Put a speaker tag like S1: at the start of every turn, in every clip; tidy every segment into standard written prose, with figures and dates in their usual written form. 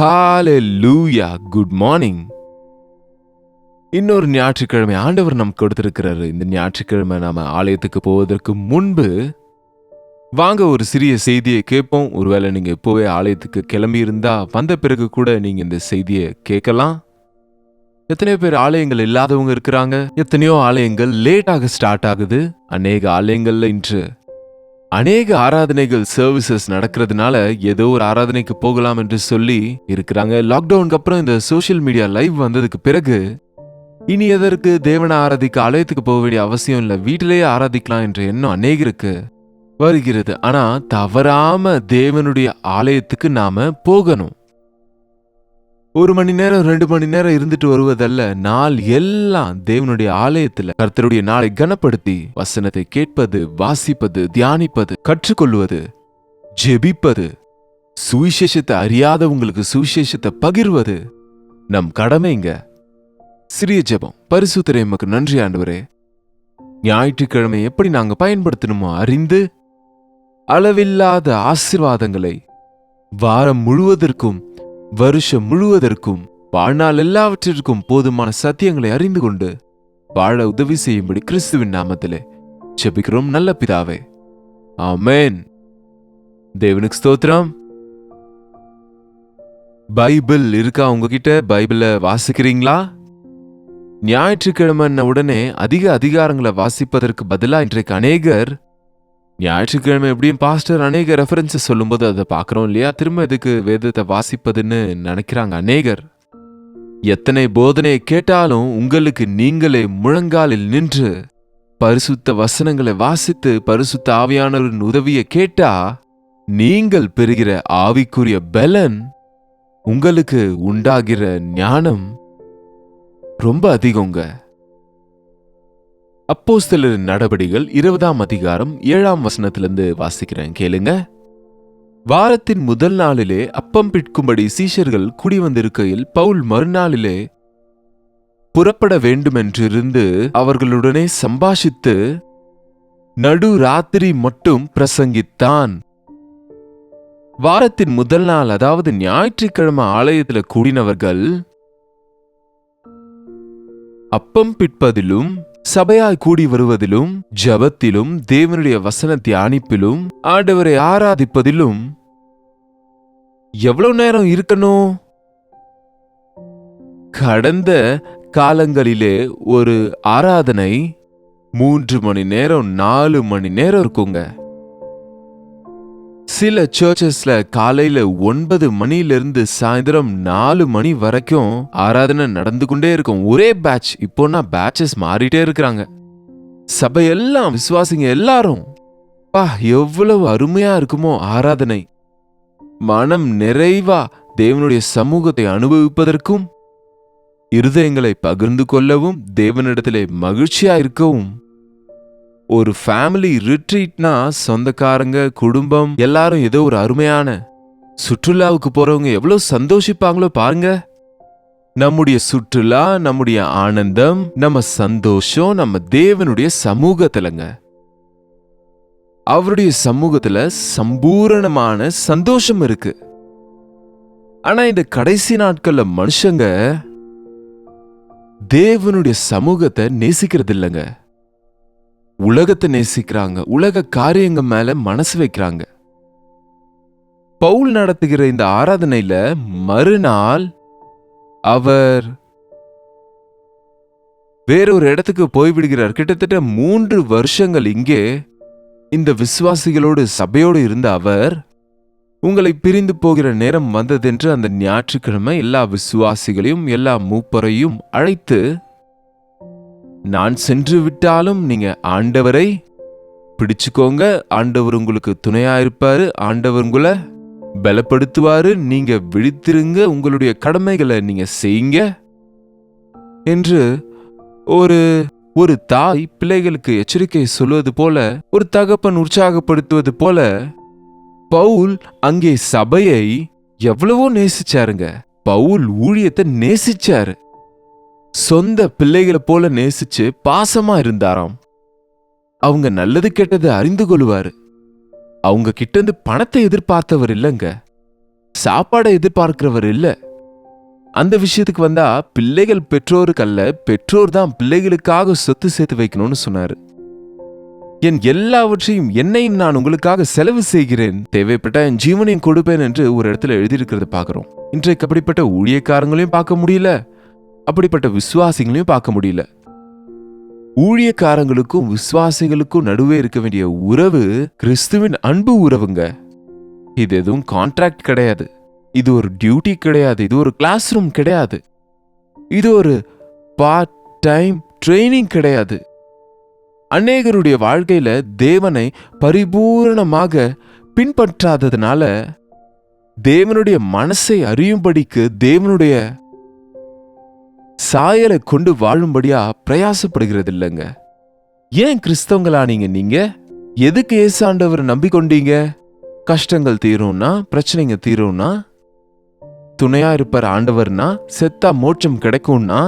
S1: ஹalleluya good morning. இன்னொரு ஞாயிற்றுக்கிழமை ஆண்டவர் நமக்கு கொடுத்திருக்கிறாரு. இந்த ஞாயிற்றுக்கிழமை நாம ஆலயத்துக்கு போவதற்கு முன்பு வாங்க ஒரு சிறிய செய்தியை கேட்போம். ஒருவேளை நீங்க இப்போவே ஆலயத்துக்கு கிளம்பி இருந்தா வந்த பிறகு கூட நீங்க இந்த செய்தியை கேட்கலாம். எத்தனையோ பேர் ஆலயங்கள் இல்லாதவங்க இருக்கிறாங்க. எத்தனையோ ஆலயங்கள் லேட்டாக ஸ்டார்ட் ஆகுது. அநேக ஆலயங்கள்ல இன்று அநேக ஆராதனைகள் சர்வீசஸ் நடக்கிறதுனால ஏதோ ஒரு ஆராதனைக்கு போகலாம் என்று சொல்லி இருக்கிறாங்க. லாக்டவுனுக்கு அப்புறம் இந்த சோசியல் மீடியா லைவ் வந்ததுக்கு பிறகு இனி எதற்கு தேவனை ஆராதிக்க ஆலயத்துக்கு போக வேண்டிய அவசியம் இல்லை, வீட்டிலேயே ஆராதிக்கலாம் என்ற எண்ணம் அநேகருக்கு வருகிறது. ஆனா தவறாம தேவனுடைய ஆலயத்துக்கு நாம போகணும். 1 மணி நேரம் 2 மணி நேரம் இருந்துட்டு வருவதல்ல, நாள் எல்லாம் தேவனுடைய ஆலயத்துல கர்த்தருடைய நாளை கனப்படுத்தி வசனத்தை கேட்பது, வாசிப்பது, தியானிப்பது, கற்றுக்கொள்வது, ஜெபிப்பது, சுவிசேஷத்தை அறியாதவங்களுக்கு சுவிசேஷத்தை பகிர்வது நம் கடமைங்க. சிறிய ஜெபம். பரிசுத்தரே, எமக்கு நன்றி ஆண்டவரே. ஞாயிற்றுக்கிழமை எப்படி நாங்க பயன்படுத்தணுமோ அறிந்து அளவில்லாத ஆசீர்வாதங்களை வாரம் முழுவதற்கும் வருஷம் முழுவதற்கும் வாழ்நாள் எல்லாவற்றிற்கும் போதுமான சத்தியங்களை அறிந்து கொண்டு வாழ உதவி செய்யும்படி கிறிஸ்துவின் நாமத்திலே ஜெபிக்கிறோம் நல்ல பிதாவே, ஆமென். தேவனுக்கு ஸ்தோத்திரம். பைபிள் இருக்கா உங்ககிட்ட? பைபிளை வாசிக்கிறீங்களா? ஞாயிற்றுக்கிழமை உடனே அதிக அதிகாரங்களை வாசிப்பதற்கு பதிலாக இன்றைக்கு அநேகர் ஞாயிற்றுக்கிழமை எப்படியும் பாஸ்டர் அநேக ரெஃபரன்ஸஸ் சொல்லும்போது அதை பார்க்குறோம் இல்லையா, திரும்ப எதுக்கு வேதத்தை வாசிப்பதுன்னு நினைக்கிறாங்க அநேகர். எத்தனை போதனையை கேட்டாலும் உங்களுக்கு நீங்களே முழங்காலில் நின்று பரிசுத்த வசனங்களை வாசித்து பரிசுத்த ஆவியானவரின் உதவியை கேட்டா நீங்கள் பெறுகிற ஆவிக்குரிய பலன், உங்களுக்கு உண்டாகிற ஞானம் ரொம்ப அதிகங்க. அப்போஸ்தலரின் நடபடிகள் 20ஆம் அதிகாரம் 7ஆம் வசனத்திலிருந்து வாசிக்கிறேன், கேளுங்க. வாரத்தின் முதல் நாளிலே அப்பம் பிட்கும்படி சீஷர்கள் கூடி வந்திருக்கையில் பவுல் மறுநாளிலே புறப்பட வேண்டுமென்றிருந்து அவர்களுடனே சம்பாஷித்து நடு ராத்திரி மட்டும் பிரசங்கித்தான். வாரத்தின் முதல் நாள், அதாவது ஞாயிற்றுக்கிழமை ஆலயத்தில் கூடினவர்கள் அப்பம் பிட்பதிலும் சபையாய் கூடி வருவதிலும் ஜபத்திலும் தேவனுடைய வசன தியானிப்பிலும் ஆண்டவரை ஆராதிப்பதிலும் எவ்வளவு நேரம் இருக்கணும்? கடந்த காலங்களிலே ஒரு ஆராதனை 3 மணி நேரம் 4 மணி நேரம் இருக்குங்க. சில சர்ச்சஸ்ல காலையில 9 மணிலிருந்து சாயந்தரம் 4 மணி வரைக்கும் ஆராதனை நடந்து கொண்டே இருக்கும். ஒரே பேட்ச். இப்போனா பேட்சஸ் மாறிட்டே இருக்கிறாங்க. சபையெல்லாம் விசுவாசிங்க எல்லாரும் எவ்வளவு அருமையா இருக்குமோ ஆராதனை. மனம் நிறைவா தேவனுடைய சமூகத்தை அனுபவிப்பதற்கும் இருதயங்களை பகிர்ந்து கொள்ளவும் தேவனிடத்திலே மகிழ்ச்சியா இருக்கவும். ஒரு ஃபேமிலி ரிட்ரீட்னா சொந்தக்காரங்க குடும்பம் எல்லாரும் ஏதோ ஒரு அருமையான சுற்றுலாவுக்கு போறவங்க எவ்வளவு சந்தோஷிப்பாங்களோ பாருங்க. நம்முடைய சுற்றுலா, நம்முடைய ஆனந்தம், நம்ம சந்தோஷம் நம்ம தேவனுடைய சமூகத்துலங்க. அவருடைய சமூகத்துல சம்பூரணமான சந்தோஷம் இருக்கு. ஆனா இந்த கடைசி நாட்கள்ல மனுஷங்க தேவனுடைய சமூகத்தை நேசிக்கிறது இல்லைங்க. உலகத்தை நேசிக்கிறாங்க, உலக காரியங்க மேல மனசு வைக்கிறாங்க. பவுல் நடத்துகிற இந்த ஆராதனையில மறுநாள் அவர் வேறொரு இடத்துக்கு போய்விடுகிறார். கிட்டத்தட்ட 3 வருஷங்கள் இங்கே இந்த விசுவாசிகளோடு சபையோடு இருந்த அவர், உங்களை பிரிந்து போகிற நேரம் வந்ததென்று அந்த ஞாயிற்றுக்கிழமை எல்லா விசுவாசிகளையும் எல்லா மூப்பரையும் அழைத்து, நான் சென்று விட்டாலும் நீங்க ஆண்டவரை பிடிச்சுக்கோங்க, ஆண்டவர் உங்களுக்கு துணையா இருப்பாரு, ஆண்டவர் உங்களை பலப்படுத்துவாரு, நீங்க விழித்திருங்க, உங்களுடைய கடமைகளை நீங்க செய்யுங்க என்று ஒரு தாய் பிள்ளைகளுக்கு எச்சரிக்கை சொல்வது போல, ஒரு தகப்பன் உற்சாகப்படுத்துவது போல பவுல் அங்கே சபையை எவ்வளவோ நேசிச்சாருங்க. பவுல் ஊழியத்தை நேசிச்சாரு. சொந்த பிள்ளைகளை போல நேசிச்சு பாசமா இருந்தாராம். அவங்க நல்லது கெட்டது அறிந்து கொள்வாரு. அவங்க கிட்ட இருந்து பணத்தை எதிர்பார்த்தவர் இல்லைங்க. சாப்பாடை எதிர்பார்க்கிறவர் இல்ல. அந்த விஷயத்துக்கு வந்தா பிள்ளைகள் பெற்றோருக்கு அல்ல, பெற்றோர் தான் பிள்ளைகளுக்காக சொத்து சேர்த்து வைக்கணும்னு சொன்னாரு. என் எல்லாவற்றையும் என்னையும் நான் உங்களுக்காக செலவு செய்கிறேன், தேவைப்பட்ட என் ஜீவனையும் கொடுப்பேன் என்று ஒரு இடத்துல எழுதியிருக்கிறத பார்க்கிறோம். இன்றைக்கு அப்படிப்பட்ட ஊழியக்காரங்களையும் பார்க்க முடியல, அப்படிப்பட்ட விசுவாசிகளையும் பார்க்க முடியல. ஊழியக்காரங்களுக்கும் விசுவாசிகளுக்கும் நடுவே இருக்க வேண்டிய உறவு கிறிஸ்துவின் அன்பு உறவுங்க. இது எதுவும் கான்ட்ராக்ட் கிடையாது, இது ஒரு டியூட்டி கிடையாது, இது ஒரு கிளாஸ் ரூம் கிடையாது, இது ஒரு பார்ட் டைம் ட்ரைனிங் கிடையாது. அநேகருடைய வாழ்க்கையில தேவனை பரிபூரணமாக பின்பற்றாததுனால தேவனுடைய மனசை அறியும்படிக்கு தேவனுடைய சாயலை கொண்டு வாழும்படியா பிரயாசப்படுகிறது இல்லைங்க. ஏன் கிறிஸ்தவங்களா நீங்க எதுக்கு இயேசு ஆண்டவரை நம்பிக்கொண்டீங்க? கஷ்டங்கள் தீரும்னா, பிரச்சனைங்க தீரும்னா, துணையா இருப்பார் ஆண்டவர்னா, செத்தா மோட்சம் கிடைக்கும்னா,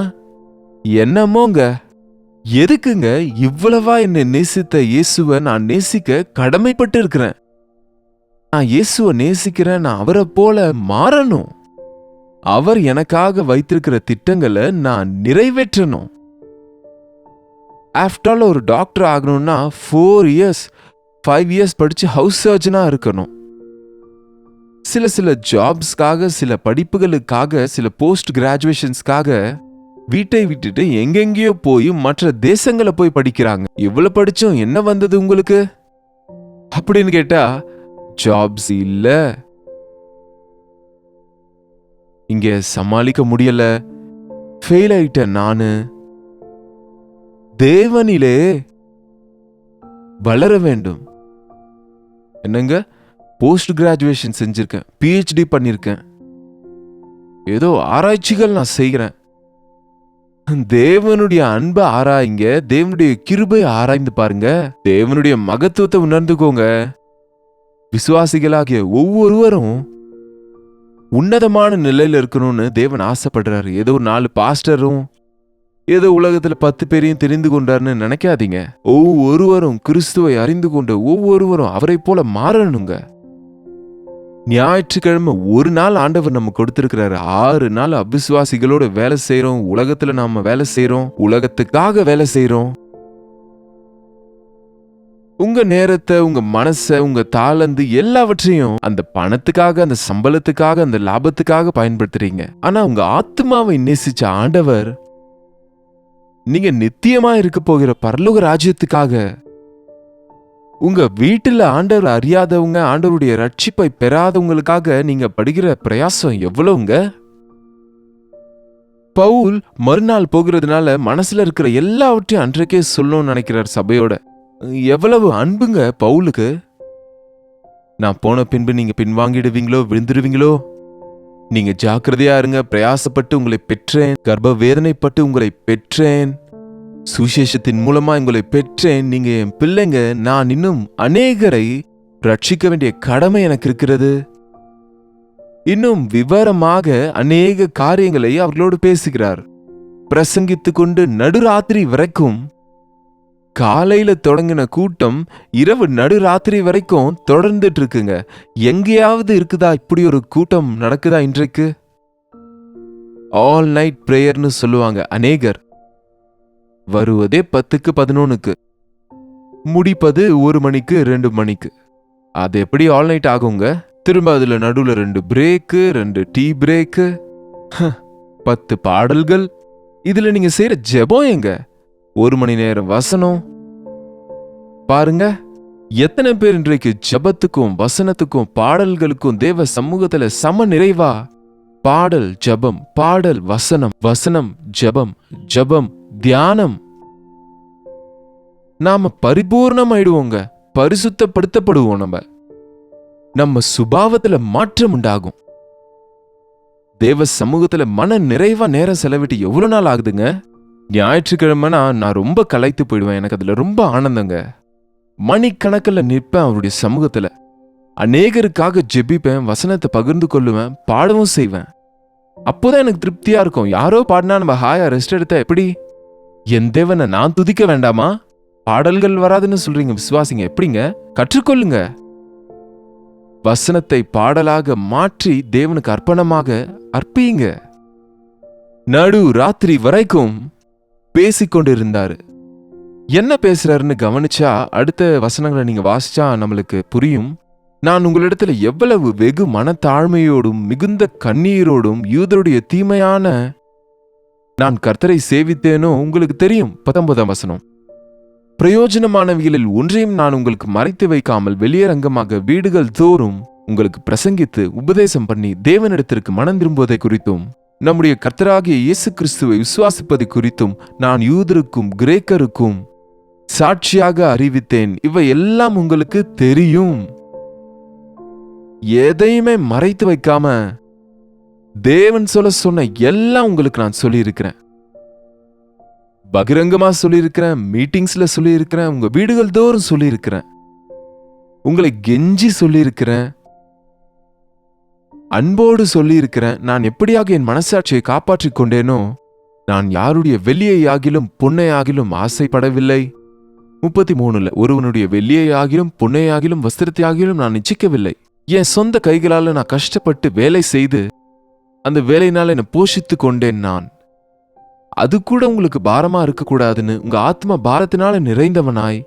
S1: என்னமோங்க. எதுக்குங்க இவ்வளவா என்னை நேசித்த இயேசுவை நான் நேசிக்க கடமைப்பட்டு இருக்கிறேன். நான் இயேசுவை நேசிக்கிறேன், நான் அவரை போல மாறணும், அவர் எனக்காக வைத்திருக்கிற திட்டங்களை நான் நிறைவேற்றணும். ஆஃப்டர் ஆல் ஒரு டாக்டர் ஆகணும்னா 4 இயர்ஸ் 5 இயர்ஸ் படிச்சு ஹவுஸ் சர்ஜனா இருக்கணும். சில ஜாப்ஸ்க்காக, சில படிப்புகளுக்காக, சில போஸ்ட் கிராஜுவேஷன்ஸ்க்காக வீட்டை விட்டுட்டு எங்கெங்கேயோ போய் மற்ற தேசங்களை போய் படிக்கிறாங்க. இவ்வளவு படிச்சும் என்ன வந்தது உங்களுக்கு அப்படின்னு கேட்டா, ஜாப்ஸ் இல்ல, இங்க சமாளிக்க முடியல, ஃபெயில் ஆயிட்டேன் நானு. தேவனிலே வளர வேண்டும். என்னங்க, போஸ்ட் கிராஜுவேஷன் செஞ்சிருக்கேன், PhD பண்ணிருக்கேன், ஏதோ ஆராய்ச்சிகள் நான் செய்கிறேன். தேவனுடைய அன்பை ஆராய்ங்க, தேவனுடைய கிருபை ஆராய்ந்து பாருங்க, தேவனுடைய மகத்துவத்தை உணர்ந்துக்கோங்க. விசுவாசிகளாகிய ஒவ்வொருவரும் உன்னதமான நிலையில இருக்கணும்னு தேவன் ஆசைப்படுறாரு. ஏதோ 4 பாஸ்டரும் ஏதோ உலகத்துல 10 பேரையும் தெரிந்து கொண்டாருன்னு நினைக்காதீங்க. ஒவ்வொருவரும் கிறிஸ்துவை அறிந்து கொண்டு ஒவ்வொருவரும் அவரை போல மாறணுங்க. ஞாயிற்றுக்கிழமை ஒரு நாள் ஆண்டவர் நம்ம கொடுத்திருக்கிறாரு. 6 நாள் அவிசுவாசிகளோட வேலை செய்யறோம், உலகத்துல நாம வேலை செய்யறோம், உலகத்துக்காக வேலை செய்யறோம். உங்க நேரத்தை, உங்க மனசை, உங்க தாளந்து எல்லாவற்றையும் அந்த பணத்துக்காக, அந்த சம்பளத்துக்காக, அந்த லாபத்துக்காக பயன்படுத்துறீங்க. ஆனா உங்க ஆத்மாவை நேசிச்ச ஆண்டவர் நீங்க நித்தியமா இருக்க போகிற பரலோக ராஜ்யத்துக்காக, உங்க வீட்டுல ஆண்டவர் அறியாதவங்க, ஆண்டவருடைய ரட்சிப்பை பெறாதவங்களுக்காக நீங்க படுகிற பிரயாசம் எவ்வளவுங்க. பவுல் மறுநாள் போகிறதுனால மனசுல இருக்கிற எல்லாவற்றையும் அன்றைக்கே சொல்லணும்னு நினைக்கிறார் சபையோட. எவ்வளவு அன்புங்க பவுலுக்கு. நான் போன பின்பு நீங்க பின்வாங்கிடுவீங்களோ, விழுந்துடுவீங்களோ, நீங்க ஜாக்கிரதையா இருங்க, பிரயாசப்பட்டு உங்களை பெற்றேன், கர்ப்ப வேதனைப்பட்டு உங்களை பெற்றேன், சுவிசேஷத்தின் மூலமா உங்களை பெற்றேன், நீங்க என் பிள்ளைங்க, நான் இன்னும் அநேகரை ரட்சிக்க வேண்டிய கடமை எனக்கு இருக்கிறது. இன்னும் விவரமாக அநேக காரியங்களை அவர்களோடு பேசுகிறார். பிரசங்கித்துக் கொண்டு நடுராத்திரி வரைக்கும், காலையில தொடங்கின கூட்டம் இரவு நடுராத்திரி வரைக்கும் தொடர்ந்துட்டு இருக்குங்க. எங்கேயாவது இருக்குதா இப்படி ஒரு கூட்டம் நடக்குதா இன்றைக்கு? ஆல் நைட் பிரேயர்னு சொல்லுவாங்க அநேகர். வருவதே 10க்கு 11க்கு, முடிப்பது 1 மணிக்கு 2 மணிக்கு. அது எப்படி ஆல் நைட் ஆகுங்க? திரும்ப அதுல நடுவுல 2 பிரேக்கு, 2 டீ பிரேக்கு, 10 பாடல்கள். இதுல நீங்க செய்யற ஜெபம் எங்க? 1 மணி நேரம் வசனம். பாருங்க, எத்தனை பேர் இன்றைக்கு ஜெபத்துக்கும் வசனத்துக்கும் பாடல்களுக்கும் தேவ சமூகத்துல சம நிறைவா பாடல் ஜெபம், பாடல் வசனம், வசனம் ஜெபம், ஜெபம் தியானம். நாம பரிபூர்ணமாயிடுவோங்க, பரிசுத்தப்படுத்தப்படுவோம். நம்ம சுபாவத்துல மாற்றம் உண்டாகும். தேவ சமூகத்துல மன நிறைவா நேரம் செலவிட்டு எவ்வளவு நாள் ஆகுதுங்க? ஞாயிற்றுக்கிழமைனா நான் ரொம்ப களைத்து போயிடுவேன். எனக்கு அதுல ரொம்ப ஆனந்தங்க. மணிக்கணக்கில் நிற்பேன் அவருடைய சமூகத்துல. அநேகருக்காக ஜெபிப்பேன், வசனத்தை பகிர்ந்து கொள்ளுவேன், பாடவும் செய்வேன். அப்போதான் எனக்கு திருப்தியா இருக்கும். யாரோ பாடினா நம்ம ஹாயா ரெஸ்ட் எடுத்தா எப்படி? என் தேவனை நான் துதிக்க வேண்டாமா? பாடல்கள் வராதுன்னு சொல்றீங்க விசுவாசிங்க, எப்படிங்க? கற்றுக்கொள்ளுங்க. வசனத்தை பாடலாக மாற்றி தேவனுக்கு அர்ப்பணமாக அர்ப்பீங்க. நடு ராத்திரி வரைக்கும் பேசிக்கொண்டிருந்தாரு. என்ன பேசுறாருன்னு கவனிச்சா அடுத்த வசனங்களை நீங்க வாசிச்சா நம்மளுக்கு புரியும். நான் உங்களிடத்துல எவ்வளவு வெகு மனத்தாழ்மையோடும் மிகுந்த கண்ணீரோடும் யூதருடைய தீமையான நான் கர்த்தரை சேவித்தேனோ உங்களுக்கு தெரியும். 19ஆம் வசனம். பிரயோஜனமானவைகளில் ஒன்றையும் நான் உங்களுக்கு மறைத்து வைக்காமல் வெளியரங்கமாக வீடுகள் தோறும் உங்களுக்கு பிரசங்கித்து உபதேசம் பண்ணி தேவனிடத்திற்கு மனம் திரும்புவதை குறித்தும் நம்முடைய கர்த்தராகிய இயேசு கிறிஸ்துவை விசுவாசிப்பதை குறித்தும் நான் யூதருக்கும் கிரேக்கருக்கும் சாட்சியாக அறிவித்தேன். இவை எல்லாம் உங்களுக்கு தெரியும். எதையுமே மறைத்து வைக்காம தேவன் சொன்ன எல்லாம் உங்களுக்கு நான் சொல்லியிருக்கிறேன். பகிரங்கமா சொல்லியிருக்கிறேன், மீட்டிங்ஸ்ல சொல்லியிருக்கிறேன், உங்க வீடுகள் தோறும் சொல்லியிருக்கிறேன், உங்களை கெஞ்சி சொல்லியிருக்கிறேன், அன்போடு சொல்லியிருக்கிறேன். நான் எப்படியாக என் மனசாட்சியை காப்பாற்றிக் கொண்டேனோ, நான் யாருடைய வெள்ளியை ஆகிலும் பொன்னை ஆகிலும் ஆசைப்படவில்லை. 33 ஒருவனுடைய வெள்ளியை ஆகிலும் பொன்னை ஆகிலும் வஸ்திரத்தை ஆகிலும் நான் இச்சிக்கவில்லை. என் சொந்த கைகளால நான் கஷ்டப்பட்டு வேலை செய்து அந்த வேலையினால என்னை போஷித்து கொண்டேன். நான் அது கூட உங்களுக்கு பாரமா இருக்கக்கூடாதுன்னு உங்க ஆத்ம பாரத்தினால நிறைந்தவனாய்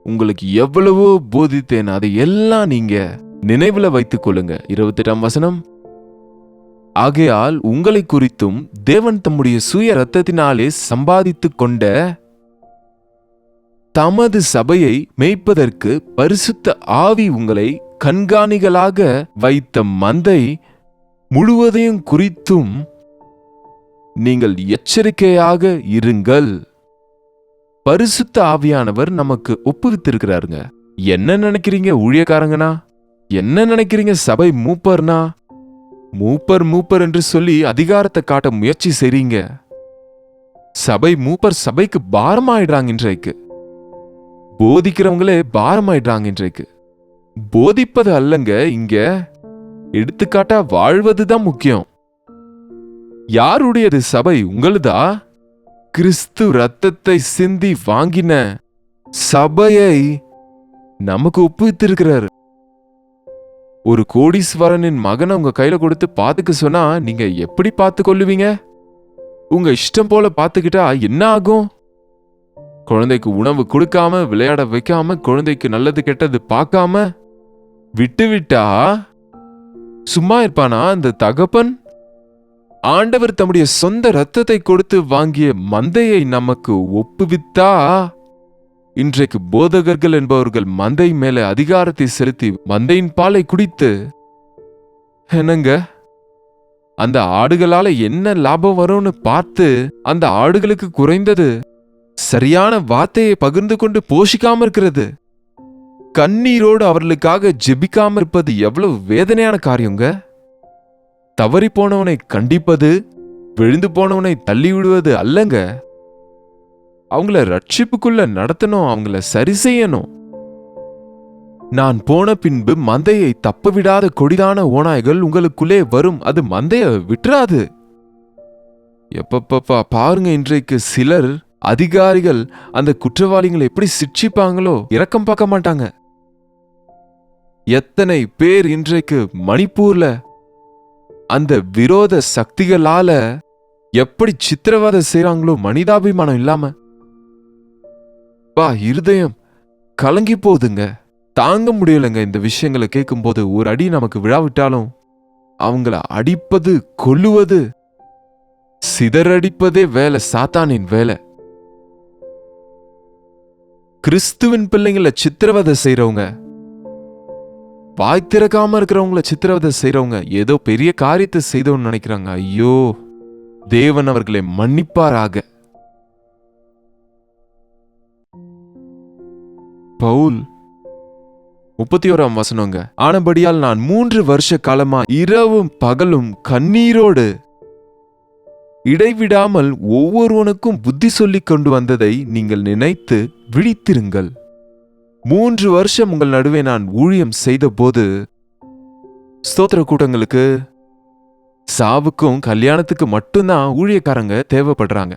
S1: உங்களுக்கு எவ்வளவோ போதித்தேன். அதை எல்லாம் நீங்க நினைவுல வைத்துக் கொள்ளுங்க. 28ஆம் வசனம். ஆகையால் உங்களை குறித்தும் தேவன் தம்முடைய சுய இரத்தத்தினாலே சம்பாதித்துக் கொண்ட தமது சபையை மேய்ப்பதற்கு பரிசுத்த ஆவி உங்களை கண்காணிகளாக வைத்த மந்தை முழுவதையும் குறித்தும் நீங்கள் எச்சரிக்கையாக இருங்கள். பரிசுத்த ஆவியானவர் நமக்கு ஒப்புவித்திருக்கிறாருங்க. என்ன நினைக்கிறீங்க ஊழியக்காரங்கனா? என்ன நினைக்கிறீங்க சபை மூப்பர்னா? மூப்பர் என்று சொல்லி அதிகாரத்தை காட்ட முயற்சி செய்றீங்க. சபை மூப்பர் சபைக்கு பாரமாயிடுறாங்க. இன்றைக்கு போதிக்கிறவங்களே பாரமாயிடுறாங்க. இன்றைக்கு போதிப்பது அல்லங்க, இங்க எடுத்துக்காட்டா வாழ்வதுதான் முக்கியம். யாருடையது சபை? உங்களுதா? கிறிஸ்து ரத்தத்தை சிந்தி வாங்கின சபையை நமக்கு ஒப்புவித்திருக்கிறார். ஒரு கோடீஸ்வரனின் மகனை உங்க கையில கொடுத்து பாத்துக்க சொன்னா நீங்க எப்படி பார்த்து கொள்ளுவீங்க? உங்க இஷ்டம் போல பாத்துக்கிட்டா என்ன ஆகும்? குழந்தைக்கு உணவு கொடுக்காம, விளையாட வைக்காம, குழந்தைக்கு நல்லது கெட்டது பார்க்காம விட்டுவிட்டா சும்மா இருப்பானா அந்த தகப்பன்? ஆண்டவர் தம்முடைய சொந்த ரத்தத்தை கொடுத்து வாங்கிய மந்தையை நமக்கு ஒப்புவித்தா, இன்றைக்கு போதகர்கள் என்பவர்கள் மந்தை மேல அதிகாரத்தை செலுத்தி மந்தையின் பாலை குடித்து என்னங்க அந்த ஆடுகளால என்ன லாபம் வரும்னு பார்த்து அந்த ஆடுகளுக்கு குறைந்தது சரியான வார்த்தையை பகிர்ந்து கொண்டு போஷிக்காம இருக்கிறது, கண்ணீரோடு அவர்களுக்காக ஜெபிக்காம இருப்பது எவ்வளவு வேதனையான காரியங்க. தவறி போனவனை கண்டிப்பது, விழுந்து போனவனை தள்ளி விடுவது அல்லங்க. அவங்கள ரட்சிப்புக்குள்ள நடத்தணும், அவங்கள சரி செய்யணும். நான் போன பின்பு மந்தையை தப்ப விடாத கொடிதான ஓநாய்கள் உங்களுக்குள்ளே வரும், அது மந்தைய விட்டுறாது. எப்பப்பா பாருங்க, இன்றைக்கு சிலர் அதிகாரிகள் அந்த குற்றவாளிகளை எப்படி சிட்சிப்பாங்களோ இரக்கம் பார்க்க மாட்டாங்க. எத்தனை பேர் இன்றைக்கு மணிப்பூர்ல அந்த விரோத சக்திகளால எப்படி சித்திரவதை செய்றாங்களோ மனிதாபிமானம் இல்லாம. இருதயம் கலங்கி போகுதுங்க. தாங்க முடியலங்க இந்த விஷயங்களை கேட்கும்போது. ஒரு அடி நமக்கு விழாவிட்டாலும் அவங்கள அடிப்பது, கொல்லுவது, சிதறடிப்பதே வேலை, சாத்தானின் வேலை. கிறிஸ்துவின் பிள்ளைங்களை சித்திரவதை செய்றவங்க, வாய் திறக்காம இருக்கிறவங்கள சித்திரவதை செய்றவங்க ஏதோ பெரிய காரியத்தை செய்தோன்னு நினைக்கிறாங்க. ஐயோ, தேவன் அவர்களை மன்னிப்பாராக. பவுல் 31ஆம் வசனங்க. ஆனபடியால் நான் 3 வருஷ காலமா இரவும் பகலும் கண்ணீரோடு இடைவிடாமல் ஒவ்வொருவனுக்கும் புத்தி சொல்லிக் கொண்டு வந்ததை நீங்கள் நினைத்து விழித்திருங்கள். 3 வருஷம் உங்கள் நடுவே நான் ஊழியம் செய்த போது ஸ்தோத்திர கூட்டங்களுக்கு, சாவுக்கும் கல்யாணத்துக்கு மட்டும்தான் ஊழியக்காரங்க தேவைப்படுறாங்க.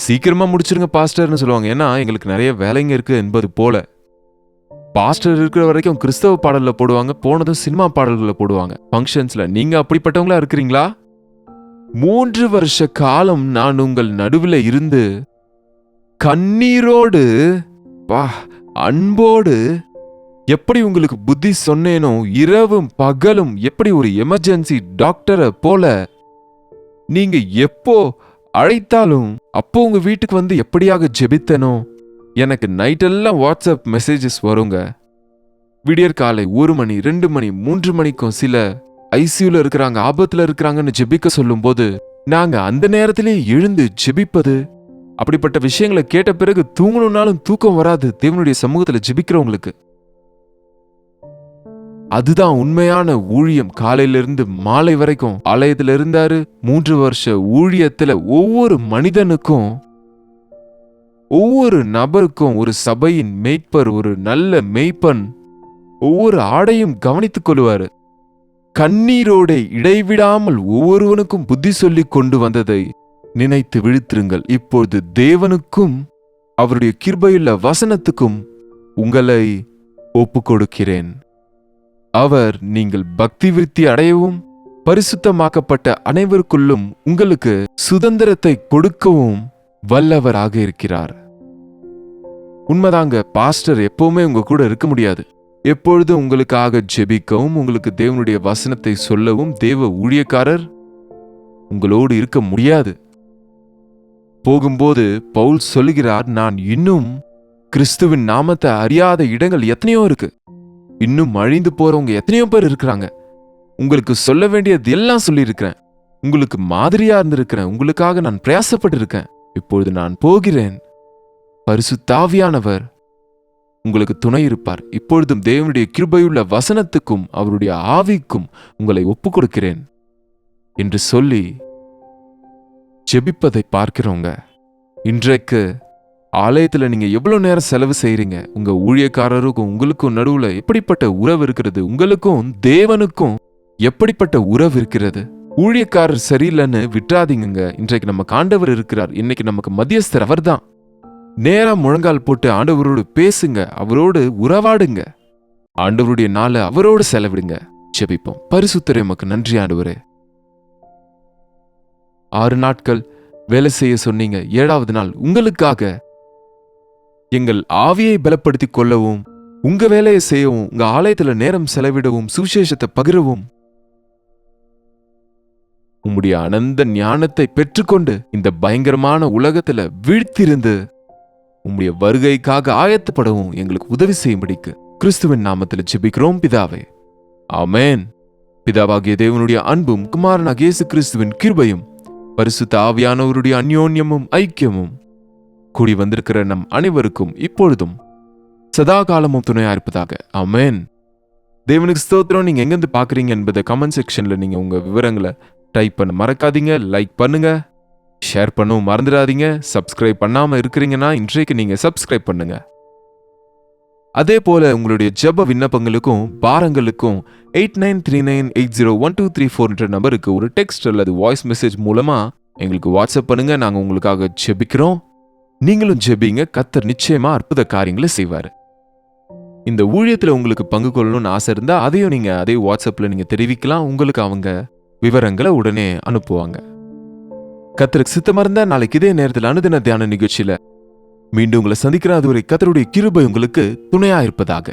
S1: சீக்கிரமா முடிச்சிருங்க பாஸ்டர்னு சொல்லுவாங்க, ஏன்னா எங்களுக்கு நிறைய வேலைங்க இருக்கு என்பது போல. பாஸ்டர் இருக்கிற வரைக்கும் கிறிஸ்தவ பாடல்ல போடுவாங்க, போனதும் சினிமா பாடல்களை போடுவாங்க ஃபங்க்ஷன்ஸ்ல. நீங்க அப்படிப்பட்டவங்களா இருக்கிறீங்களா? 3 வருஷ காலம் நான் உங்கள் நடுவில் இருந்து கண்ணீரோடு அன்போடு எப்படி உங்களுக்கு புத்தி சொன்னேனோ, இரவும் பகலும் எப்படி ஒரு எமர்ஜென்சி டாக்டரை போல நீங்க எப்போ அழைத்தாலும் அப்போ உங்க வீட்டுக்கு வந்து எப்படியாக ஜெபித்தனோ. எனக்கு நைட்டெல்லாம் வாட்ஸ்அப் மெசேஜஸ் வருங்க. விடியற் காலை 1 மணி 2 மணி 3 மணிக்கும் சில ஐசியூல இருக்கிறாங்க, ஆபத்துல இருக்கிறாங்கன்னு ஜெபிக்க சொல்லும் போது நாங்க அந்த நேரத்திலே எழுந்து ஜெபிப்பது. அப்படிப்பட்ட விஷயங்களை கேட்ட பிறகு தூங்கணும்னாலும் தூக்கம் வராது தேவனுடைய சமூகத்துல ஜெபிக்கிறவங்களுக்கு. அதுதான் உண்மையான ஊழியம். காலையிலிருந்து மாலை வரைக்கும் ஆலயத்துல இருந்தாரு. 3 வருஷ ஊழியத்துல ஒவ்வொரு மனிதனுக்கும், ஒவ்வொரு நபருக்கும் ஒரு சபையின் மேய்ப்பர், ஒரு நல்ல மேய்ப்பன் ஒவ்வொரு ஆடையும் கவனித்துக் கொள்வாரு. கண்ணீரோட இடைவிடாமல் ஒவ்வொருவனுக்கும் புத்தி சொல்லி கொண்டு வந்ததை நினைத்து விழித்திருங்கள். இப்பொழுது தேவனுக்கும் அவருடைய கிருபையுள்ள வசனத்துக்கும் உங்களை ஒப்பு கொடுக்கிறேன். அவர் நீங்கள் பக்தி விருத்தி அடையவும் பரிசுத்தமாக்கப்பட்ட அனைவருக்குள்ளும் உங்களுக்கு சுதந்திரத்தை கொடுக்கவும் வல்லவராக இருக்கிறார். உண்மைதாங்க, பாஸ்டர் எப்பவுமே உங்க கூட இருக்க முடியாது. எப்பொழுதும் உங்களுக்காக ஜெபிக்கவும் உங்களுக்கு தேவனுடைய வசனத்தை சொல்லவும் தேவ ஊழியக்காரர் உங்களோடு இருக்க முடியாது. போகும்போது பவுல் சொல்லுகிறார், நான் இன்னும் கிறிஸ்துவின் நாமத்தை அறியாத இடங்கள் எத்தனையோ இருக்கு, இன்னும் அழிந்து போறவங்க எத்தனையோ பேர் இருக்கிறாங்க. உங்களுக்கு சொல்ல வேண்டியது எல்லாம் சொல்லியிருக்கிறேன், உங்களுக்கு மாதிரியா இருந்திருக்கிறேன், உங்களுக்காக நான் பிரயாசப்பட்டு இருக்கேன். இப்பொழுது நான் போகிறேன், பரிசுத்தாவியானவர் உங்களுக்கு துணை இருப்பார். இப்பொழுதும் தேவனுடைய கிருபையுள்ள வசனத்துக்கும் அவருடைய ஆவிக்கும் உங்களை ஒப்புக் கொடுக்கிறேன் என்று சொல்லி ஜெபிப்பதை பார்க்கிறோங்க. இன்றைக்கு ஆலயத்துல நீங்க எவ்வளவு நேரம் செலவு செய்றீங்க? உங்க ஊழியக்காரருக்கும் உங்களுக்கும் நடுவுல எப்படிப்பட்ட உறவு இருக்கிறது? உங்களுக்கும் தேவனுக்கும் எப்படிப்பட்ட உறவு இருக்கிறது? ஊழியக்காரர் சரியில்லைன்னு விட்டுறாதீங்க. இன்றைக்கு நம்ம ஆண்டவர் இருக்கிறார். இன்னைக்கு நமக்கு மத்தியஸ்தர் அவர் தான். நேரா முழங்கால் போட்டு ஆண்டவரோடு பேசுங்க, அவரோடு உறவாடுங்க, ஆண்டவருடைய நாளை அவரோடு செலவிடுங்க. ஜெபிப்போம். பரிசுத்தரே, உமக்கு நன்றி ஆண்டவரே. 6 நாட்கள் வேலை செய்ய சொன்னீங்க, 7வது நாள் உங்களுக்காக எங்கள் ஆவியை பலப்படுத்திக் கொள்ளவும், உங்க வேலையை செய்யவும், உங்க ஆலயத்துல நேரம் செலவிடவும், சுவிசேஷத்தை பகிரவும், உம்முடைய அனந்த ஞானத்தை பெற்றுக்கொண்டு இந்த பயங்கரமான உலகத்துல வீழ்த்திருந்து உம்முடைய வருகைக்காக ஆயத்தப்படவும் எங்களுக்கு உதவி செய்யும்படிக்கு கிறிஸ்துவின் நாமத்தில் ஜெபிக்கிறோம் பிதாவே, ஆமென். பிதாவாகிய தேவனுடைய அன்பும் குமாரனாகிய இயேசு கிறிஸ்துவின் கிருபையும் பரிசுத்த ஆவியானவருடைய அந்யோன்யமும் ஐக்கியமும் கூடி வந்திருக்கிற நம் அனைவருக்கும் இப்பொழுதும் சதா காலமும் துணையா இருப்பதாக, ஆமென். தேவனுக்கு ஸ்தோத்திரம். நீங்க எங்கிருந்து பாக்குறீங்க என்பதை கமெண்ட் செக்ஷன்ல நீங்க உங்க விவரங்களை டைப் பண்ண மறக்காதீங்க. லைக் பண்ணுங்க, ஷேர் பண்ணவும் மறந்துடாதீங்க. சப்ஸ்கிரைப் பண்ணாம இருக்கிறீங்கன்னா இன்றைக்கு நீங்க சப்ஸ்கிரைப் பண்ணுங்க. அதே போல உங்களுடைய ஜெப விண்ணப்பங்களுக்கும் பாரங்களுக்கும் 8939801234 என்ற நம்பருக்கு ஒரு டெக்ஸ்ட் அல்லது வாய்ஸ் மெசேஜ் மூலமா எங்களுக்கு வாட்ஸ்அப் பண்ணுங்க. நாங்க உங்களுக்காக ஜெபிக்கிறோம். நீங்களும் ஜெபிங்க. கர்த்தர் நிச்சயமா அற்புத காரியங்களை செய்வாரு. இந்த ஊழியத்துல உங்களுக்கு பங்கு கொள்ளணும்னு ஆசை இருந்தா அதையும் நீங்க அதே வாட்ஸ்அப்ல நீங்க தெரிவிக்கலாம். உங்களுக்கு அவங்க விவரங்களை உடனே அனுப்புவாங்க. கர்த்தருக்கு சித்தமா இருந்தா நாளைக்கு இதே நேரத்தில் அனுதின தியான நிகழ்ச்சியில மீண்டும் உங்களை சந்திக்கிற அதுவரை கர்த்தருடைய கிருபை உங்களுக்கு துணையா இருப்பதாக.